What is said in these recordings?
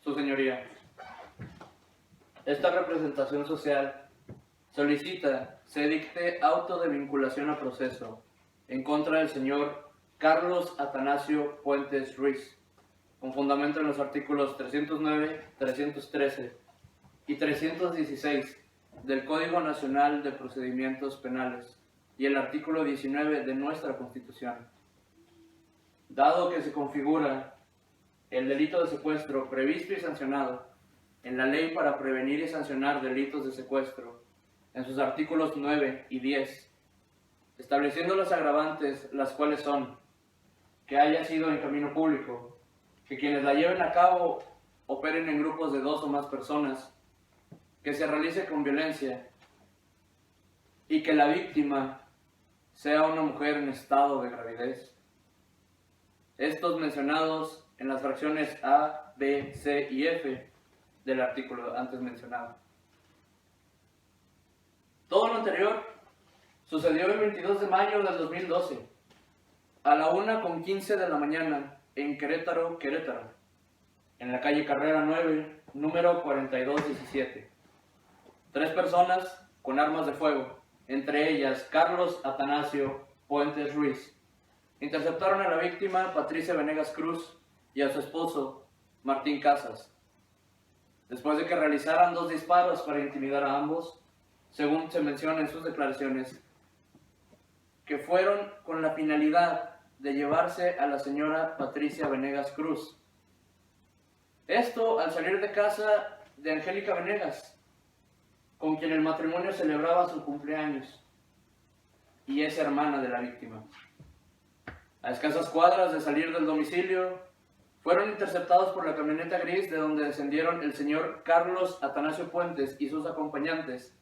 Su Señoría, esta representación social solicita se dicte auto de vinculación a proceso en contra del señor Carlos Atanasio Puentes Ruiz, con fundamento en los artículos 309, 313 y 316 del Código Nacional de Procedimientos Penales y el artículo 19 de nuestra Constitución. Dado que se configura el delito de secuestro previsto y sancionado en la Ley para prevenir y sancionar delitos de secuestro, en sus artículos 9 y 10, estableciendo las agravantes, las cuales son que haya sido en camino público, que quienes la lleven a cabo operen en grupos de 2 o más personas, que se realice con violencia y que la víctima sea una mujer en estado de gravidez. Estos mencionados en las fracciones A, B, C y F del artículo antes mencionado. Todo lo anterior sucedió el 22 de mayo del 2012, a la 1:15 de la mañana, en Querétaro, en la calle Carrera 9, número 4217. 3 personas con armas de fuego, entre ellas Carlos Atanasio Puentes Ruiz, interceptaron a la víctima Patricia Venegas Cruz y a su esposo Martín Casas, después de que realizaran 2 disparos para intimidar a ambos, según se menciona en sus declaraciones, que fueron con la finalidad de llevarse a la señora Patricia Venegas Cruz. Esto al salir de casa de Angélica Venegas, con quien el matrimonio celebraba su cumpleaños, y es hermana de la víctima. A escasas cuadras de salir del domicilio, fueron interceptados por la camioneta gris de donde descendieron el señor Carlos Atanasio Puentes y sus acompañantes,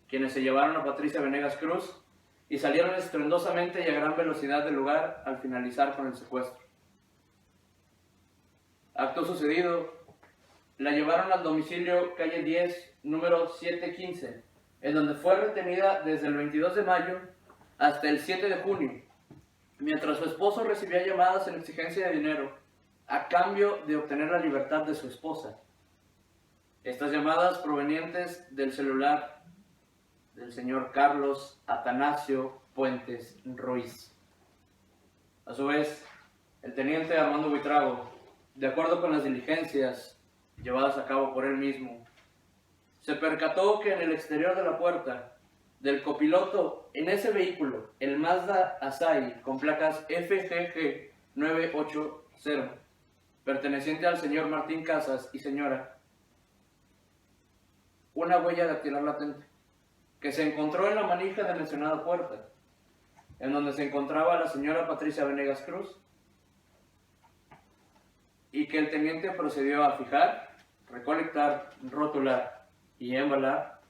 quienes se llevaron a Patricia Venegas Cruz y salieron estruendosamente y a gran velocidad del lugar al finalizar con el secuestro. Acto sucedido, la llevaron al domicilio calle 10, número 715, en donde fue retenida desde el 22 de mayo hasta el 7 de junio, mientras su esposo recibía llamadas en exigencia de dinero a cambio de obtener la libertad de su esposa. Estas llamadas provenientes del celular del señor Carlos Atanasio Puentes Ruiz. A su vez, el teniente Armando Buitrago, de acuerdo con las diligencias llevadas a cabo por él mismo, se percató que en el exterior de la puerta del copiloto en ese vehículo, el Mazda Asai con placas FGG 980, perteneciente al señor Martín Casas y señora, una huella dactilar latente que se encontró en la manija de mencionada puerta, en donde se encontraba la señora Patricia Venegas Cruz, y que el teniente procedió a fijar, recolectar, rotular y embalar,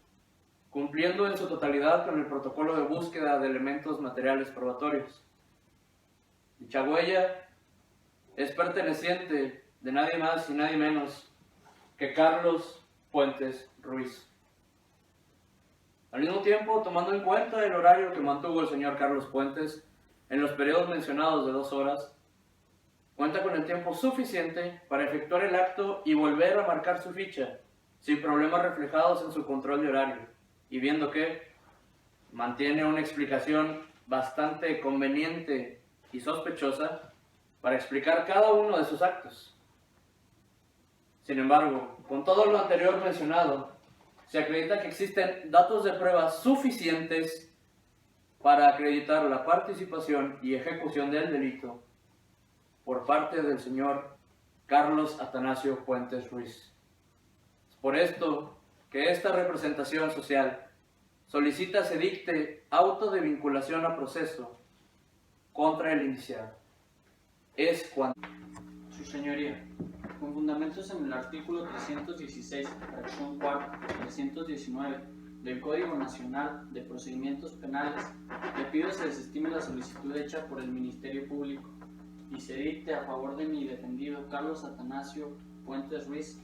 cumpliendo en su totalidad con el protocolo de búsqueda de elementos materiales probatorios. Dicha huella es perteneciente de nadie más y nadie menos que Carlos Puentes Ruiz. Al mismo tiempo, tomando en cuenta el horario que mantuvo el señor Carlos Puentes en los periodos mencionados de 2 horas, cuenta con el tiempo suficiente para efectuar el acto y volver a marcar su ficha, sin problemas reflejados en su control de horario, y viendo que mantiene una explicación bastante conveniente y sospechosa para explicar cada uno de sus actos. Sin embargo, con todo lo anterior mencionado, se acredita que existen datos de prueba suficientes para acreditar la participación y ejecución del delito por parte del señor Carlos Atanasio Puentes Ruiz. Es por esto que esta representación social solicita se dicte auto de vinculación a proceso contra el indiciado. Es cuando... Su Señoría, con fundamentos en el artículo 316, fracción 4, 319 del Código Nacional de Procedimientos Penales, le pido se desestime la solicitud hecha por el Ministerio Público y se dicte a favor de mi defendido Carlos Atanasio Puentes Ruiz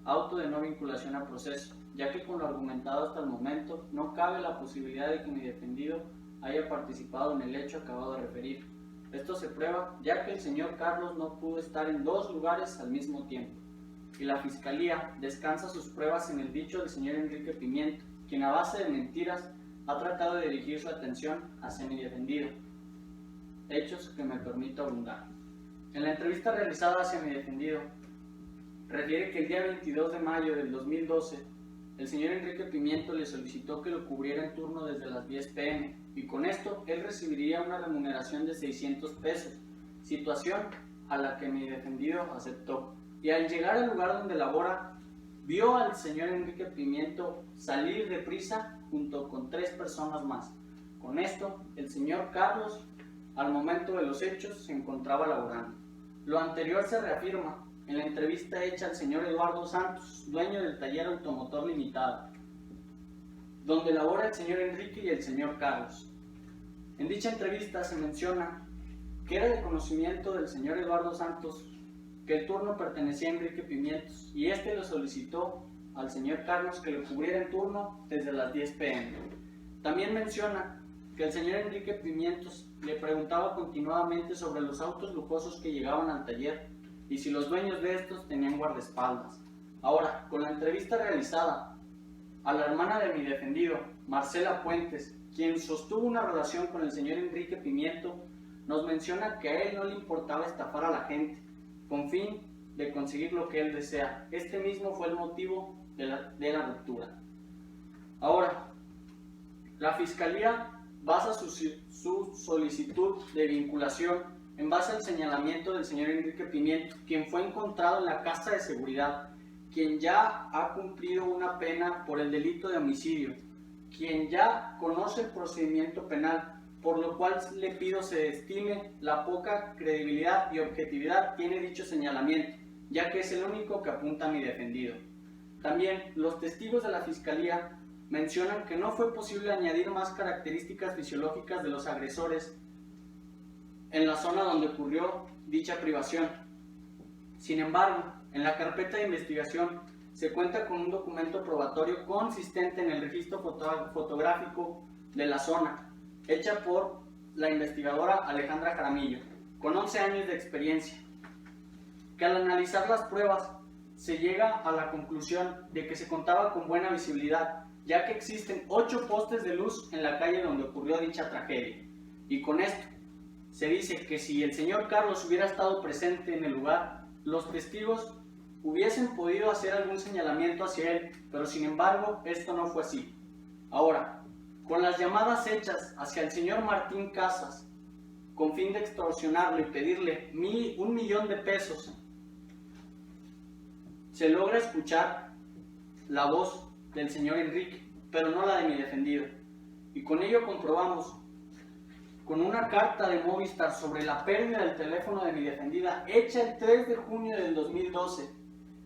auto de no vinculación a proceso, ya que con lo argumentado hasta el momento no cabe la posibilidad de que mi defendido haya participado en el hecho acabado de referir. Esto se prueba ya que el señor Carlos no pudo estar en 2 lugares al mismo tiempo, y la Fiscalía descansa sus pruebas en el dicho del señor Enrique Pimiento, quien a base de mentiras ha tratado de dirigir su atención hacia mi defendido, hechos que me permito abundar. En la entrevista realizada hacia mi defendido, refiere que el día 22 de mayo del 2012, el señor Enrique Pimiento le solicitó que lo cubriera en turno desde las 10 p.m. y con esto él recibiría una remuneración de 600 pesos, situación a la que mi defendido aceptó. Y al llegar al lugar donde labora, vio al señor Enrique Pimiento salir deprisa junto con 3 personas más. Con esto, el señor Carlos, al momento de los hechos, se encontraba laborando. Lo anterior se reafirma en la entrevista hecha al señor Eduardo Santos, dueño del taller Automotor Limitado, donde labora el señor Enrique y el señor Carlos. En dicha entrevista se menciona que era de conocimiento del señor Eduardo Santos que el turno pertenecía a Enrique Pimientos y este lo solicitó al señor Carlos que lo cubriera en turno desde las 10 p.m. También menciona que el señor Enrique Pimientos le preguntaba continuadamente sobre los autos lujosos que llegaban al taller y si los dueños de estos tenían guardaespaldas. Ahora, con la entrevista realizada a la hermana de mi defendido, Marcela Puentes, quien sostuvo una relación con el señor Enrique Pimiento, nos menciona que a él no le importaba estafar a la gente, con fin de conseguir lo que él desea. Este mismo fue el motivo de la ruptura. Ahora, la Fiscalía basa su solicitud de vinculación en base al señalamiento del señor Enrique Pimiento, quien fue encontrado en la casa de seguridad, quien ya ha cumplido una pena por el delito de homicidio, quien ya conoce el procedimiento penal, por lo cual le pido se estime la poca credibilidad y objetividad tiene dicho señalamiento, ya que es el único que apunta a mi defendido. También los testigos de la Fiscalía mencionan que no fue posible añadir más características fisiológicas de los agresores en la zona donde ocurrió dicha privación. Sin embargo, en la carpeta de investigación se cuenta con un documento probatorio consistente en el registro fotográfico de la zona, hecha por la investigadora Alejandra Jaramillo, con 11 años de experiencia, que al analizar las pruebas se llega a la conclusión de que se contaba con buena visibilidad, ya que existen 8 postes de luz en la calle donde ocurrió dicha tragedia. Y con esto se dice que si el señor Carlos hubiera estado presente en el lugar, los testigos hubiesen podido hacer algún señalamiento hacia él, pero sin embargo esto no fue así. Ahora, con las llamadas hechas hacia el señor Martín Casas, con fin de extorsionarlo y pedirle 1,000,000 de pesos, se logra escuchar la voz del señor Enrique, pero no la de mi defendido. Y con ello comprobamos, con una carta de Movistar sobre la pérdida del teléfono de mi defendida, hecha el 3 de junio del 2012,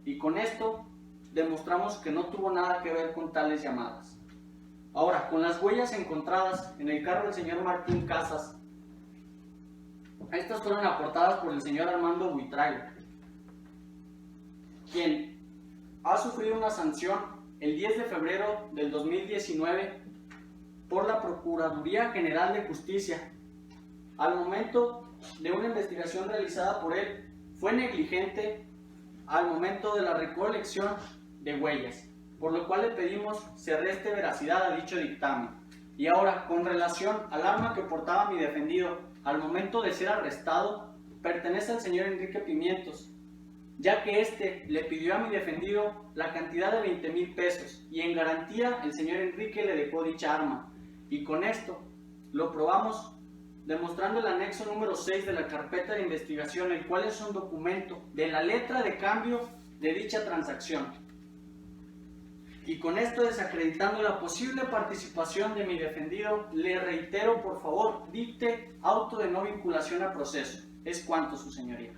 y con esto demostramos que no tuvo nada que ver con tales llamadas. Ahora, con las huellas encontradas en el carro del señor Martín Casas, estas fueron aportadas por el señor Armando Buitrago, quien ha sufrido una sanción el 10 de febrero del 2019 por la Procuraduría General de Justicia. Al momento de una investigación realizada por él, fue negligente al momento de la recolección de huellas, por lo cual le pedimos se reste veracidad a dicho dictamen. Y ahora, con relación al arma que portaba mi defendido al momento de ser arrestado, pertenece al señor Enrique Pimientos, ya que éste le pidió a mi defendido la cantidad de 20,000 pesos y en garantía el señor Enrique le dejó dicha arma. Y con esto lo probamos demostrando el anexo número 6 de la carpeta de investigación, el cual es un documento de la letra de cambio de dicha transacción. Y con esto desacreditando la posible participación de mi defendido, le reitero, por favor, dicte auto de no vinculación a proceso. Es cuanto, su señoría.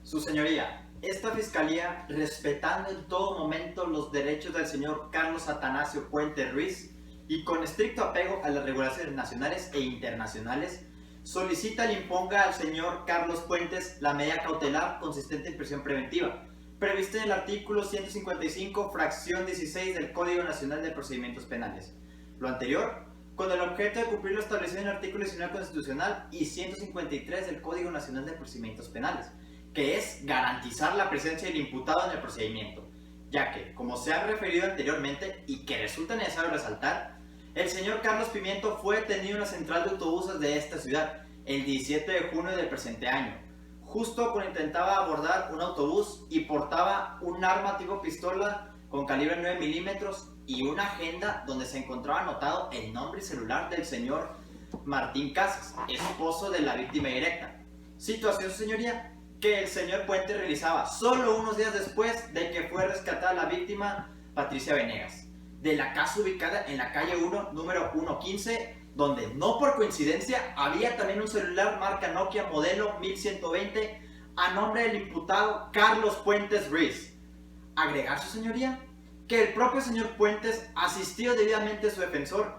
Su señoría, esta fiscalía, respetando en todo momento los derechos del señor Carlos Atanasio Puente Ruiz y con estricto apego a las regulaciones nacionales e internacionales, solicita le imponga al señor Carlos Puentes la medida cautelar consistente en prisión preventiva, prevista en el artículo 155, fracción 16 del Código Nacional de Procedimientos Penales. Lo anterior, con el objeto de cumplir lo establecido en el artículo 19 constitucional y 153 del Código Nacional de Procedimientos Penales, que es garantizar la presencia del imputado en el procedimiento, ya que, como se ha referido anteriormente y que resulta necesario resaltar, el señor Carlos Pimiento fue detenido en la central de autobuses de esta ciudad el 17 de junio del presente año, justo cuando intentaba abordar un autobús y portaba un arma tipo pistola con calibre 9 milímetros y una agenda donde se encontraba anotado el nombre y celular del señor Martín Casas, esposo de la víctima directa. Situación, su señoría, que el señor Puente realizaba solo unos días después de que fue rescatada la víctima Patricia Venegas, de la casa ubicada en la calle 1, número 115, donde no por coincidencia había también un celular marca Nokia modelo 1120 a nombre del imputado Carlos Puentes Ruiz. Agregar, su señoría, que el propio señor Puentes, asistido debidamente a su defensor,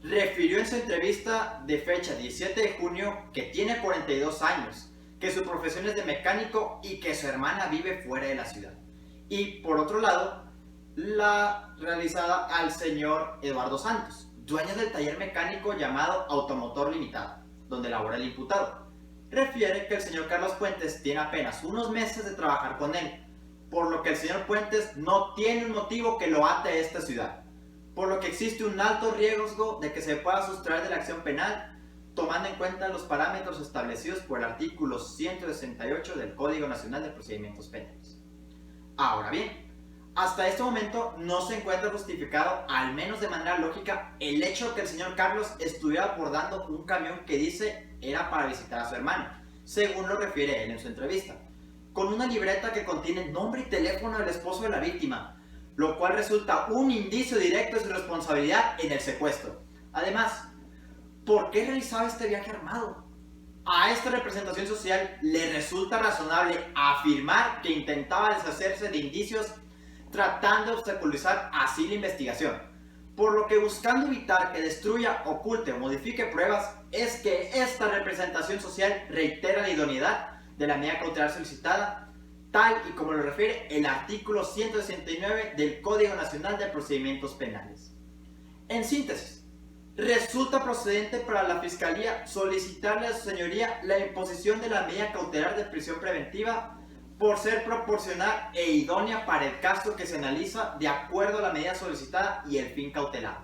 refirió en su entrevista de fecha 17 de junio que tiene 42 años, que su profesión es de mecánico y que su hermana vive fuera de la ciudad. Y por otro lado, la realizada al señor Eduardo Santos, dueño del taller mecánico llamado Automotor Limitado, donde labora el imputado. Refiere que el señor Carlos Puentes tiene apenas unos meses de trabajar con él, por lo que el señor Puentes no tiene un motivo que lo ate a esta ciudad, por lo que existe un alto riesgo de que se pueda sustraer de la acción penal, tomando en cuenta los parámetros establecidos por el artículo 168 del Código Nacional de Procedimientos Penales. Ahora bien, hasta este momento no se encuentra justificado, al menos de manera lógica, el hecho de que el señor Carlos estuviera abordando un camión que dice era para visitar a su hermano, según lo refiere él en su entrevista, con una libreta que contiene nombre y teléfono del esposo de la víctima, lo cual resulta un indicio directo de su responsabilidad en el secuestro. Además, ¿por qué realizaba este viaje armado? A esta representación social le resulta razonable afirmar que intentaba deshacerse de indicios tratando de obstaculizar así la investigación, por lo que buscando evitar que destruya, oculte o modifique pruebas, es que esta representación social reitera la idoneidad de la medida cautelar solicitada, tal y como lo refiere el artículo 169 del Código Nacional de Procedimientos Penales. En síntesis, resulta procedente para la Fiscalía solicitarle a su señoría la imposición de la medida cautelar de prisión preventiva por ser proporcional e idónea para el caso que se analiza de acuerdo a la medida solicitada y el fin cautelado.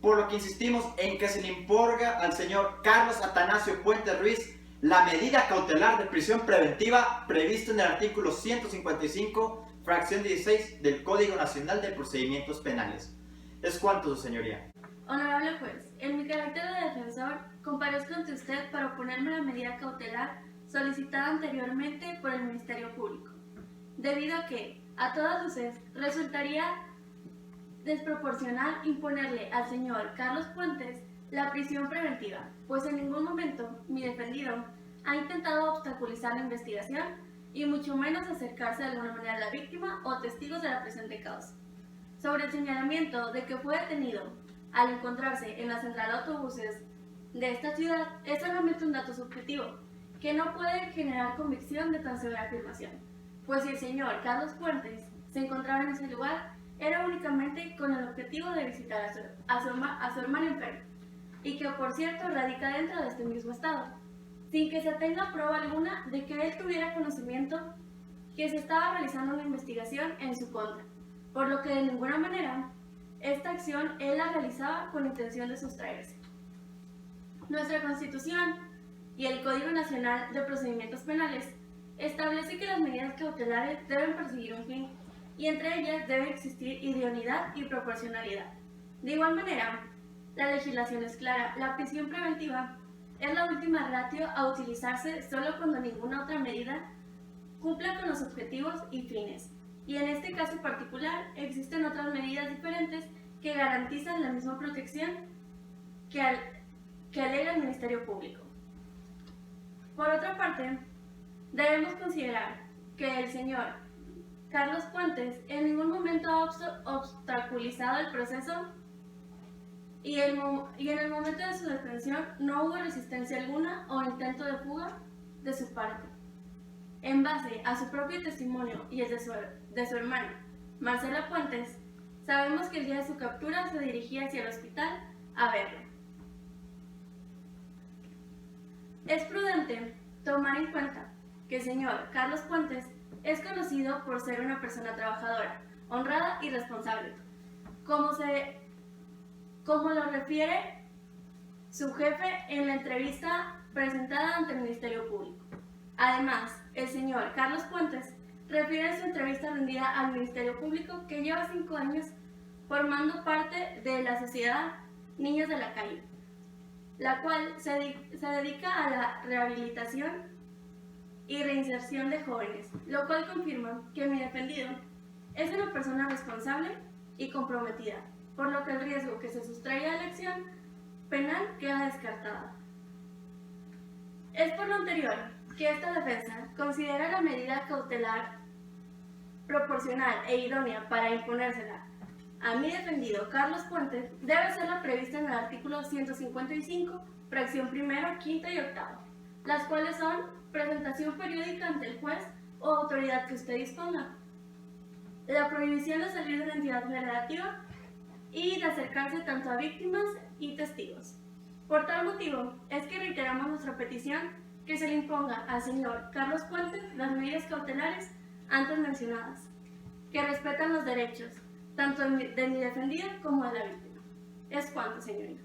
Por lo que insistimos en que se le imponga al señor Carlos Atanasio Puentes Ruiz la medida cautelar de prisión preventiva prevista en el artículo 155, fracción 16 del Código Nacional de Procedimientos Penales. Es cuanto, su señoría. Honorable juez, en mi carácter de defensor, comparezco ante usted para oponerme a la medida cautelar solicitada anteriormente por el Ministerio Público, debido a que, a todas luces, resultaría desproporcional imponerle al señor Carlos Puentes la prisión preventiva, pues en ningún momento mi defendido ha intentado obstaculizar la investigación y mucho menos acercarse de alguna manera a la víctima o testigos de la presente causa. Sobre el señalamiento de que fue detenido al encontrarse en la central de autobuses de esta ciudad, es solamente un dato subjetivo que no puede generar convicción de tan severa afirmación, pues si el señor Carlos Puentes se encontraba en ese lugar, era únicamente con el objetivo de visitar a su hermano enfermo, y que por cierto radica dentro de este mismo estado, sin que se tenga prueba alguna de que él tuviera conocimiento que se estaba realizando una investigación en su contra, por lo que de ninguna manera esta acción él la realizaba con intención de sustraerse. Nuestra Constitución y el Código Nacional de Procedimientos Penales establece que las medidas cautelares deben perseguir un fin, y entre ellas debe existir idoneidad y proporcionalidad. De igual manera, la legislación es clara: la prisión preventiva es la última ratio a utilizarse solo cuando ninguna otra medida cumpla con los objetivos y fines, y en este caso particular existen otras medidas diferentes que garantizan la misma protección que alega el Ministerio Público. Por otra parte, debemos considerar que el señor Carlos Puentes en ningún momento ha obstaculizado el proceso y en el momento de su detención no hubo resistencia alguna o intento de fuga de su parte. En base a su propio testimonio y el de su hermana, Marcela Puentes, sabemos que el día de su captura se dirigía hacia el hospital a verlo. Es prudente tomar en cuenta que el señor Carlos Puentes es conocido por ser una persona trabajadora, honrada y responsable, como lo refiere su jefe en la entrevista presentada ante el Ministerio Público. Además, el señor Carlos Puentes refiere en su entrevista rendida al Ministerio Público que lleva 5 años formando parte de la sociedad Niños de la Calle, la cual se dedica a la rehabilitación y reinserción de jóvenes, lo cual confirma que mi defendido es una persona responsable y comprometida, por lo que el riesgo que se sustraiga de la acción penal queda descartada. Es por lo anterior que esta defensa considera la medida cautelar proporcional e idónea para imponérsela a mi defendido Carlos Puentes debe ser la prevista en el artículo 155, fracción primera, quinta y octava, las cuales son presentación periódica ante el juez o autoridad que usted disponga, la prohibición de salir de la entidad federativa y de acercarse tanto a víctimas y testigos. Por tal motivo, es que reiteramos nuestra petición que se le imponga al señor Carlos Puentes las medidas cautelares antes mencionadas, que respetan los derechos tanto de mi defendida como de la víctima. Es cuanto, señorita.